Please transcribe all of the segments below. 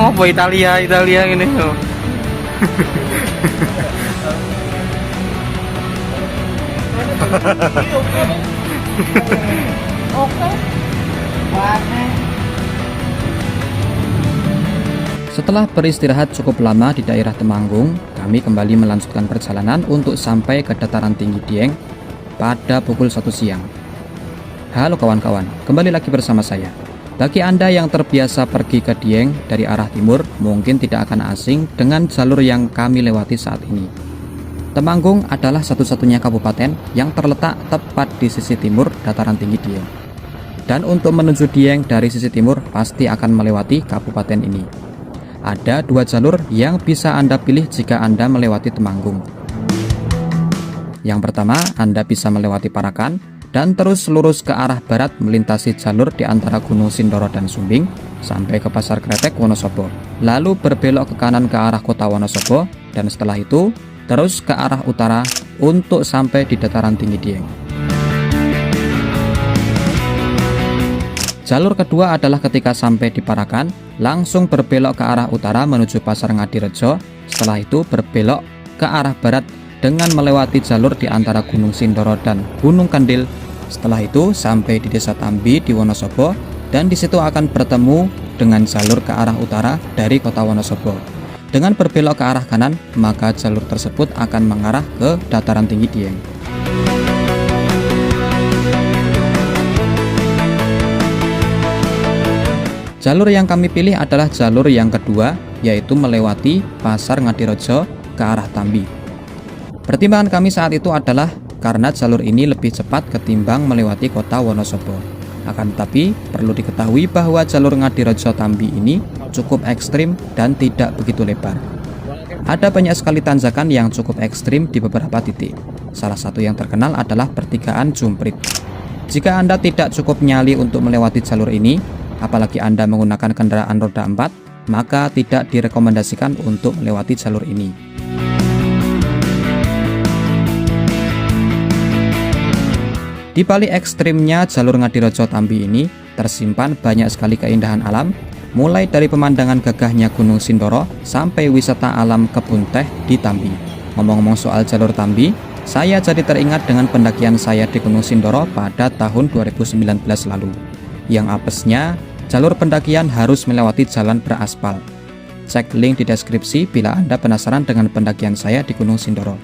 Ngopo Italia ini yo. Oke. Setelah beristirahat cukup lama di daerah Temanggung, kami kembali melanjutkan perjalanan untuk sampai ke dataran tinggi Dieng pada pukul 1 siang. Halo kawan-kawan, kembali lagi bersama saya. Bagi Anda yang terbiasa pergi ke Dieng dari arah timur, mungkin tidak akan asing dengan jalur yang kami lewati saat ini. Temanggung adalah satu-satunya kabupaten yang terletak tepat di sisi timur dataran tinggi Dieng. Dan untuk menuju Dieng dari sisi timur pasti akan melewati kabupaten ini. Ada 2 jalur yang bisa Anda pilih jika Anda melewati Temanggung. Yang pertama, Anda bisa melewati Parakan dan terus lurus ke arah barat melintasi jalur di antara Gunung Sindoro dan Sumbing sampai ke Pasar Kretek Wonosobo. Lalu berbelok ke kanan ke arah kota Wonosobo dan setelah itu terus ke arah utara untuk sampai di dataran tinggi Dieng. Jalur kedua adalah ketika sampai di Parakan, langsung berbelok ke arah utara menuju Pasar Ngadirejo, setelah itu berbelok ke arah barat dengan melewati jalur di antara Gunung Sindoro dan Gunung Kandil. Setelah itu sampai di Desa Tambi di Wonosobo dan di situ akan bertemu dengan jalur ke arah utara dari kota Wonosobo. Dengan berbelok ke arah kanan, maka jalur tersebut akan mengarah ke dataran tinggi Dieng. Jalur yang kami pilih adalah jalur yang kedua, yaitu melewati Pasar Ngadirejo ke arah Tambi. Pertimbangan kami saat itu adalah karena jalur ini lebih cepat ketimbang melewati kota Wonosobo. Akan tetapi, perlu diketahui bahwa jalur Ngadirejo Tambi ini cukup ekstrim dan tidak begitu lebar. Ada banyak sekali tanjakan yang cukup ekstrim di beberapa titik. Salah satu yang terkenal adalah pertigaan Jumprit. Jika Anda tidak cukup nyali untuk melewati jalur ini, apalagi Anda menggunakan kendaraan roda 4, maka tidak direkomendasikan untuk melewati jalur ini. Di balik ekstrimnya jalur Ngadirejo Tambi ini, tersimpan banyak sekali keindahan alam, mulai dari pemandangan gagahnya Gunung Sindoro sampai wisata alam kebun teh di Tambi. Ngomong-ngomong soal jalur Tambi, saya jadi teringat dengan pendakian saya di Gunung Sindoro pada tahun 2019 lalu. Yang apesnya, jalur pendakian harus melewati jalan beraspal. Cek link di deskripsi bila Anda penasaran dengan pendakian saya di Gunung Sindoro.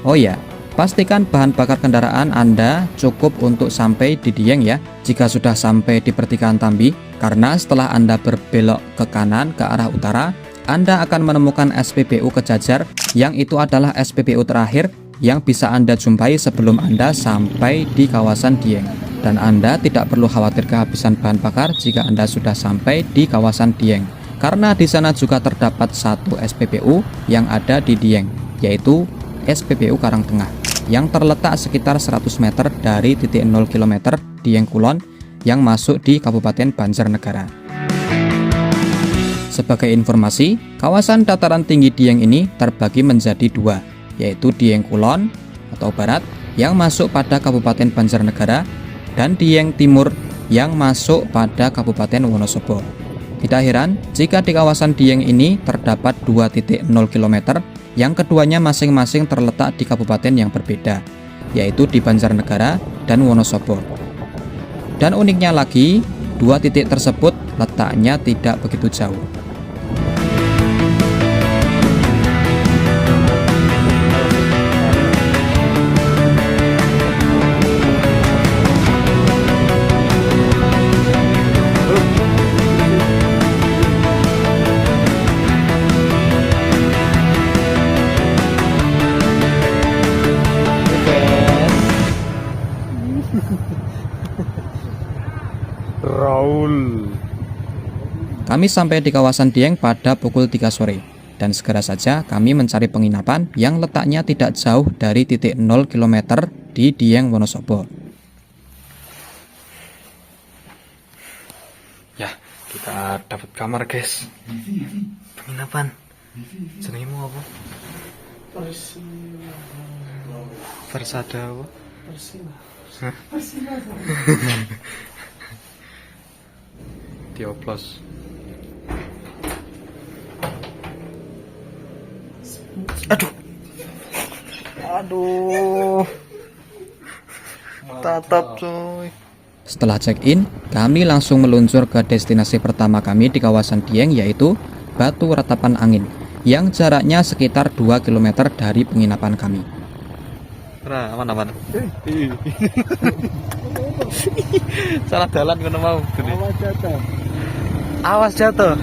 Oh ya, pastikan bahan bakar kendaraan Anda cukup untuk sampai di Dieng ya, jika sudah sampai di pertigaan Tambi, karena setelah Anda berbelok ke kanan ke arah utara, Anda akan menemukan SPBU Kejajar, yang itu adalah SPBU terakhir yang bisa Anda jumpai sebelum Anda sampai di kawasan Dieng. Dan Anda tidak perlu khawatir kehabisan bahan bakar jika Anda sudah sampai di kawasan Dieng, karena di sana juga terdapat satu SPBU yang ada di Dieng, yaitu SPBU Karangtengah, yang terletak sekitar 100 meter dari titik 0 km Dieng Kulon yang masuk di Kabupaten Banjarnegara. Sebagai informasi, kawasan dataran tinggi Dieng ini terbagi menjadi 2, yaitu Dieng Kulon atau Barat yang masuk pada Kabupaten Banjarnegara dan Dieng Timur yang masuk pada Kabupaten Wonosobo. Tidak heran jika di kawasan Dieng ini terdapat 2 titik 0 km yang keduanya masing-masing terletak di kabupaten yang berbeda, yaitu di Banjarnegara dan Wonosobo. Dan uniknya lagi, 2 titik tersebut letaknya tidak begitu jauh. Raul. Kami sampai di kawasan Dieng pada pukul 3 sore, dan segera saja kami mencari penginapan yang letaknya tidak jauh dari titik 0 km di Dieng, Wonosobo. Ya, kita dapat kamar guys. Penginapan. Jenengmu apa? Persada apa? Dioplos. Aduh. Aduh. Tatap coy. Setelah check-in, kami langsung meluncur ke destinasi pertama kami di kawasan Dieng, yaitu Batu Ratapan Angin, yang jaraknya sekitar 2 km dari penginapan kami. Nah, aman. Salah jalan kono mau. Awas jatuh.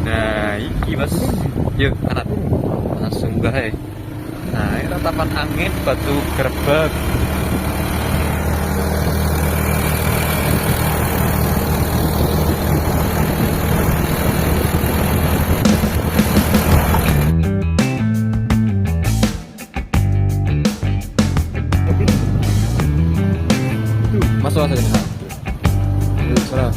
Nah, iki Mas. Yuk, anak. Langsung gae. Nah, ini Ratapan Angin Batu Grebek. Masuk aja nih. Serah.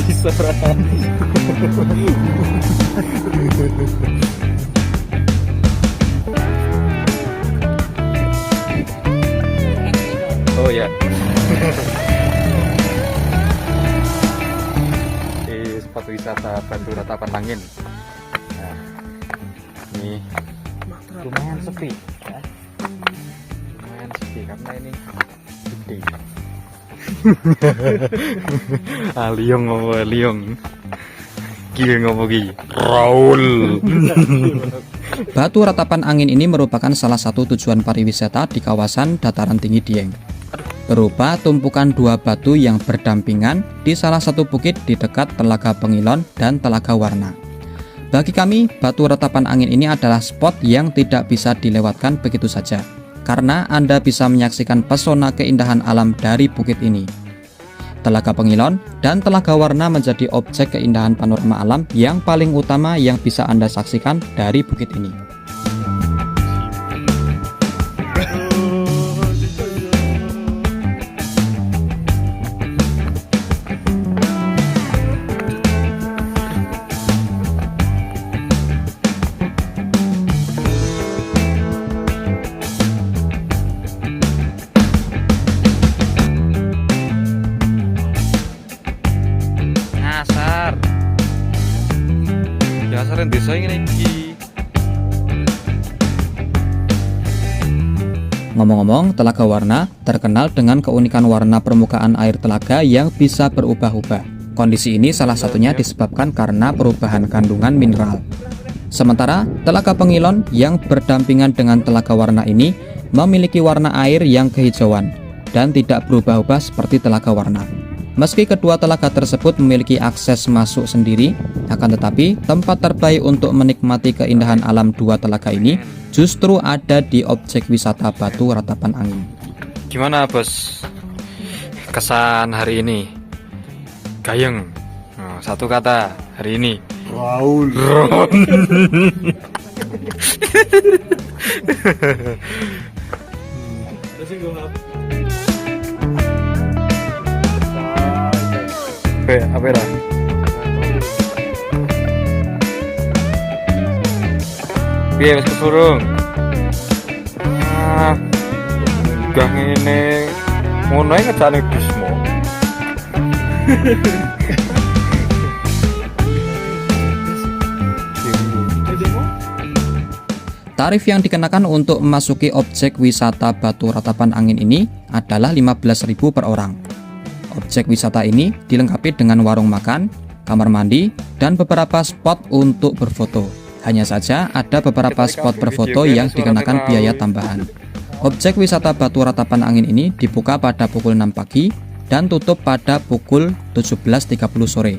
Diserah. Oh ya. Di spot wisata Batu Ratapan Angin. Nah, ini lumayan sepi ya. Lumayan sepi karena ini gede. Liong ngomong liong. Gila ngomong gini. Raul. Batu Ratapan Angin ini merupakan salah satu tujuan pariwisata di kawasan dataran tinggi Dieng. Berupa tumpukan dua batu yang berdampingan di salah satu bukit di dekat Telaga Pengilon dan Telaga Warna. Bagi kami, Batu Ratapan Angin ini adalah spot yang tidak bisa dilewatkan begitu saja, karena Anda bisa menyaksikan pesona keindahan alam dari bukit ini. Telaga Pengilon dan Telaga Warna menjadi objek keindahan panorama alam yang paling utama yang bisa Anda saksikan dari bukit ini. Dasar desa ini iki. Ngomong-ngomong, Telaga Warna terkenal dengan keunikan warna permukaan air telaga yang bisa berubah-ubah. Kondisi ini salah satunya disebabkan karena perubahan kandungan mineral. Sementara Telaga Pengilon yang berdampingan dengan Telaga Warna ini memiliki warna air yang kehijauan dan tidak berubah-ubah seperti Telaga Warna. Meski kedua telaga tersebut memiliki akses masuk sendiri, akan tetapi tempat terbaik untuk menikmati keindahan alam dua telaga ini justru ada di objek wisata Batu Ratapan Angin. Gimana bos? Kesan hari ini? Gayeng. Oh, satu kata hari ini. Raul. Apa ya? Piye wis kesurung? Gak ngene. Ngono ae ngejane bismo. Tarif yang dikenakan untuk memasuki objek wisata Batu Ratapan Angin ini adalah 15.000 per orang. Objek wisata ini dilengkapi dengan warung makan, kamar mandi, dan beberapa spot untuk berfoto. Hanya saja ada beberapa spot berfoto yang dikenakan biaya tambahan. Objek wisata Batu Ratapan Angin ini dibuka pada pukul 6 pagi dan tutup pada pukul 17.30 sore.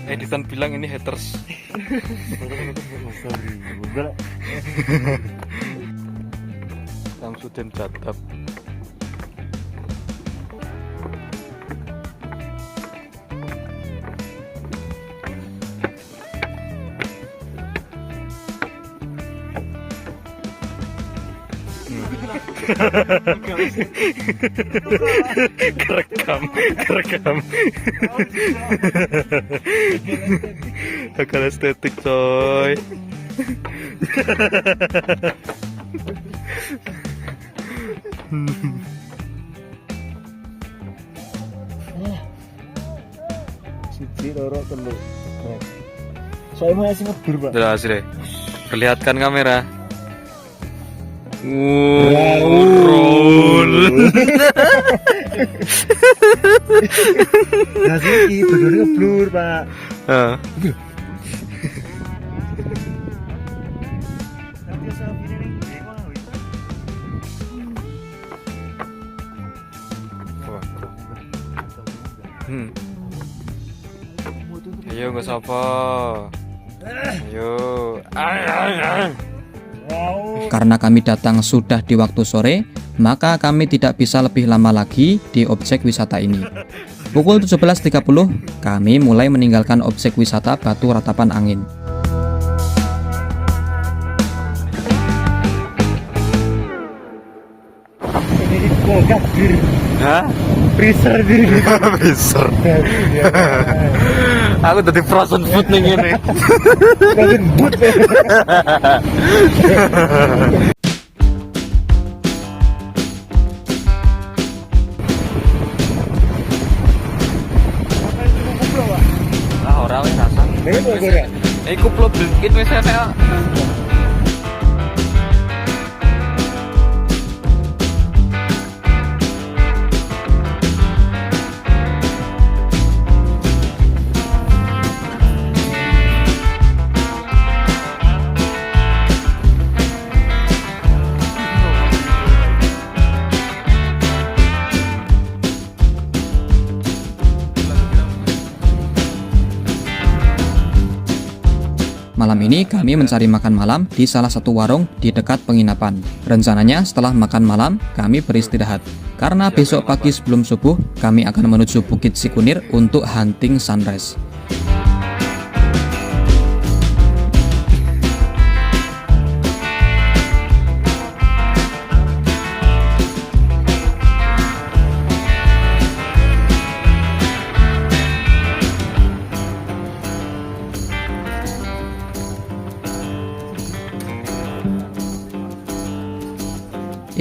Editan bilang ini haters. Samsudin Jadab. Kerekam. Gagal estetik coy. Siji loro telu. Saya masih ngebur, Pak. Jelas deh. Perlihatkan kamera. Roll. Nah, iki bener ngeblur, Pak. Heeh. Ayo nggak sapa. Ayo. Karena kami datang sudah di waktu sore, maka kami tidak bisa lebih lama lagi di objek wisata ini. Pukul 17.30, kami mulai meninggalkan objek wisata Batu Ratapan Angin. Ini kulkas bir. Hah? Freezer bir. Freezer. Aku tadi frozen food nih gini. Frozen boot. Lah ora wis rasa. Iku plot bikin wis enak. Malam ini kami mencari makan malam di salah satu warung di dekat penginapan. Rencananya setelah makan malam, kami beristirahat. Karena besok pagi sebelum subuh, kami akan menuju Bukit Sikunir untuk hunting sunrise.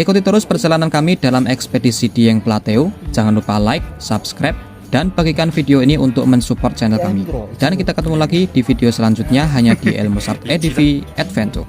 Ikuti terus perjalanan kami dalam ekspedisi Dieng Plateau. Jangan lupa like, subscribe, dan bagikan video ini untuk mensupport channel kami. Dan kita ketemu lagi di video selanjutnya hanya di Elmosart EDV Adventure.